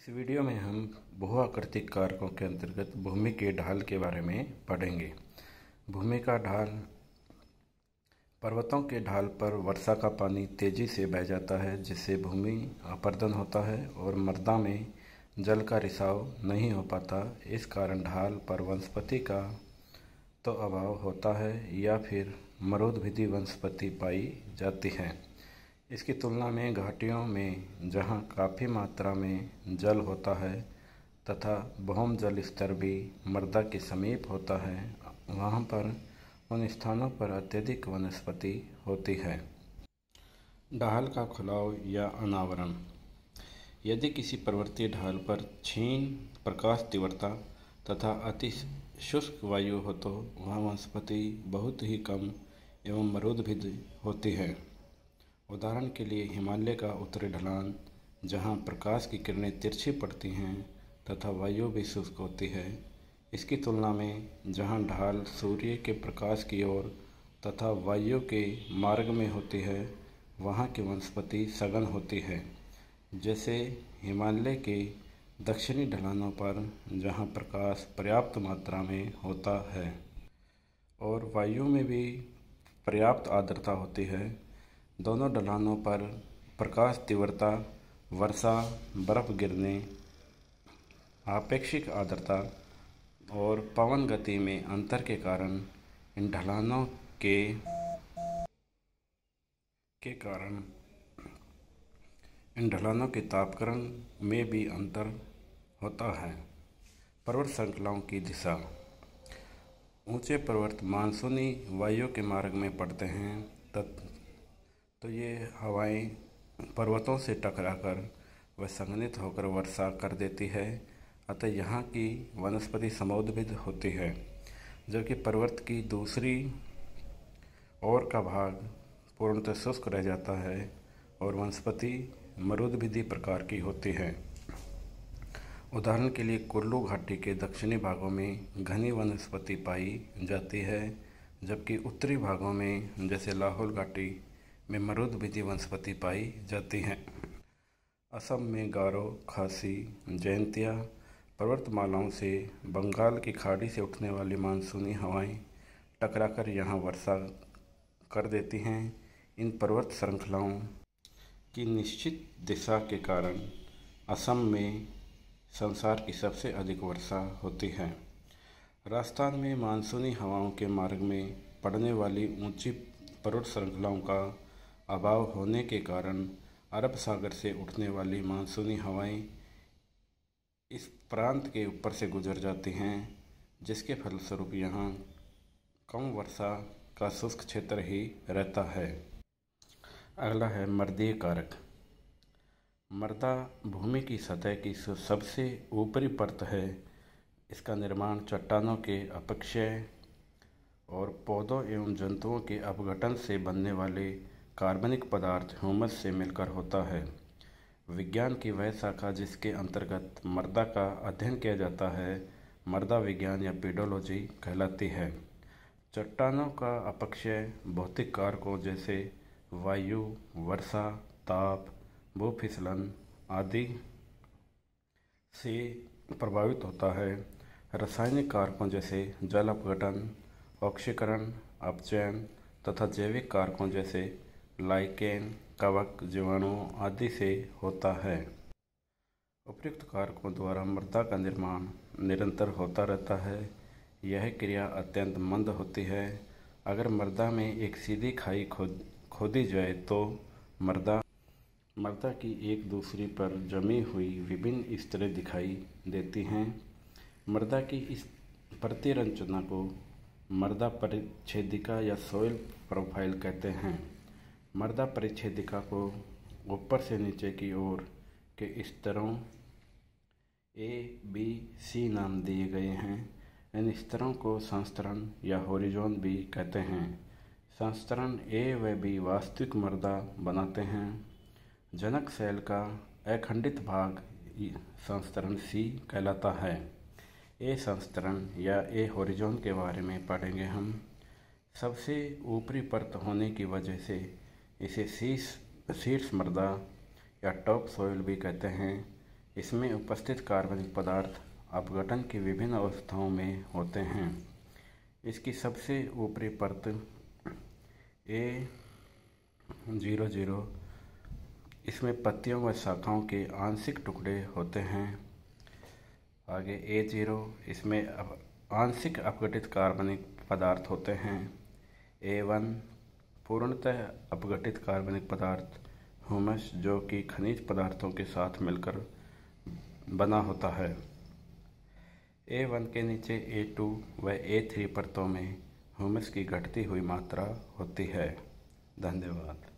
इस वीडियो में हम भू-आकृतिक कारकों के अंतर्गत भूमि के ढाल के बारे में पढ़ेंगे। भूमि का ढाल, पर्वतों के ढाल पर वर्षा का पानी तेजी से बह जाता है जिससे भूमि अपरदन होता है और मृदा में जल का रिसाव नहीं हो पाता। इस कारण ढाल पर वनस्पति का तो अभाव होता है या फिर मरुदभित्ति वनस्पति पाई जाती है। इसकी तुलना में घाटियों में जहाँ काफ़ी मात्रा में जल होता है तथा भौम जल स्तर भी मृदा के समीप होता है, वहाँ पर उन स्थानों पर अत्यधिक वनस्पति होती है। ढाल का खुलाव या अनावरण। यदि किसी पर्वतीय ढाल पर क्षीण प्रकाश तीव्रता तथा अति शुष्क वायु हो तो वहाँ वनस्पति बहुत ही कम एवं मरुदभित्ति होती है। उदाहरण के लिए हिमालय का उत्तरी ढलान, जहाँ प्रकाश की किरणें तिरछी पड़ती हैं तथा वायु भी शुष्क होती है, इसकी तुलना में जहाँ ढाल सूर्य के प्रकाश की ओर तथा वायु के मार्ग में होती है, वहाँ की वनस्पति सघन होती है। जैसे हिमालय के दक्षिणी ढलानों पर जहाँ प्रकाश पर्याप्त मात्रा में होता है और वायु में भी पर्याप्त आर्द्रता होती है, दोनों ढलानों पर प्रकाश तीव्रता, वर्षा, बर्फ गिरने, आपेक्षिक आर्द्रता और पवन गति में अंतर के कारण इन ढलानों के तापक्रम में भी अंतर होता है। पर्वत श्रृंखलाओं की दिशा। ऊंचे पर्वत मानसूनी वायु के मार्ग में पड़ते हैं तो ये हवाएं पर्वतों से टकराकर व संघनित होकर वर्षा कर देती है, अतः यहाँ की वनस्पति समृद्ध होती है, जबकि पर्वत की दूसरी ओर का भाग पूर्णतः शुष्क रह जाता है और वनस्पति मरुदभित्ति प्रकार की होती है। उदाहरण के लिए कुल्लू घाटी के दक्षिणी भागों में घनी वनस्पति पाई जाती है, जबकि उत्तरी भागों में जैसे लाहौल घाटी में मरुदभित्ति वनस्पति पाई जाती हैं। असम में गारो, खासी, जयंतिया पर्वतमालाओं से बंगाल की खाड़ी से उठने वाली मानसूनी हवाएं टकराकर यहाँ वर्षा कर देती हैं। इन पर्वत श्रृंखलाओं की निश्चित दिशा के कारण असम में संसार की सबसे अधिक वर्षा होती है। राजस्थान में मानसूनी हवाओं के मार्ग में पड़ने वाली ऊंची पर्वत श्रृंखलाओं का अभाव होने के कारण अरब सागर से उठने वाली मानसूनी हवाएं इस प्रांत के ऊपर से गुजर जाती हैं, जिसके फलस्वरूप यहाँ कम वर्षा का शुष्क क्षेत्र ही रहता है। अगला है मर्दीय कारक। मृदा भूमि की सतह की सबसे ऊपरी परत है। इसका निर्माण चट्टानों के अपक्षय और पौधों एवं जंतुओं के अपघटन से बनने वाले कार्बनिक पदार्थ ह्यूमस से मिलकर होता है। विज्ञान की वह शाखा जिसके अंतर्गत मृदा का अध्ययन किया जाता है, मृदा विज्ञान या पेडोलॉजी कहलाती है। चट्टानों का अपक्षय भौतिक कारकों जैसे वायु, वर्षा, ताप, भूफिसलन आदि से प्रभावित होता है। रासायनिक कारकों जैसे जल अपघटन, ऑक्सीकरण, अपचयन तथा जैविक कारकों जैसे लाइकेन, कवक, जीवाणु आदि से होता है। उपयुक्त कारकों द्वारा मृदा का निर्माण निरंतर होता रहता है। यह क्रिया अत्यंत मंद होती है। अगर मृदा में एक सीधी खाई खोदी जाए तो मृदा की एक दूसरी पर जमी हुई विभिन्न स्तरें दिखाई देती हैं। मृदा की इस प्रतिरचना को मृदा परिच्छेदिका या सॉइल प्रोफाइल कहते हैं। मृदा परिच्छेदिका को ऊपर से नीचे की ओर के स्तरों A, B, C नाम दिए गए हैं। इन स्तरों को संस्तरण या होरिज़ोन भी कहते हैं। संस्तरण A व B वास्तविक मृदा बनाते हैं। जनक सेल का अखंडित भाग संस्तरण C कहलाता है। A संस्तरण या A होरिज़ोन के बारे में पढ़ेंगे हम। सबसे ऊपरी परत होने की वजह से इसे शीर्ष मृदा या टॉप सॉइल भी कहते हैं। इसमें उपस्थित कार्बनिक पदार्थ अपघटन की विभिन्न अवस्थाओं में होते हैं। इसकी सबसे ऊपरी परत A00, इसमें पत्तियों व शाखाओं के आंशिक टुकड़े होते हैं। आगे A0, इसमें आंशिक अपघटित कार्बनिक पदार्थ होते हैं। A1, पूर्णतः अपघटित कार्बनिक पदार्थ ह्यूमस, जो कि खनिज पदार्थों के साथ मिलकर बना होता है। A1 के नीचे A2 व A3 परतों में ह्यूमस की घटती हुई मात्रा होती है। धन्यवाद।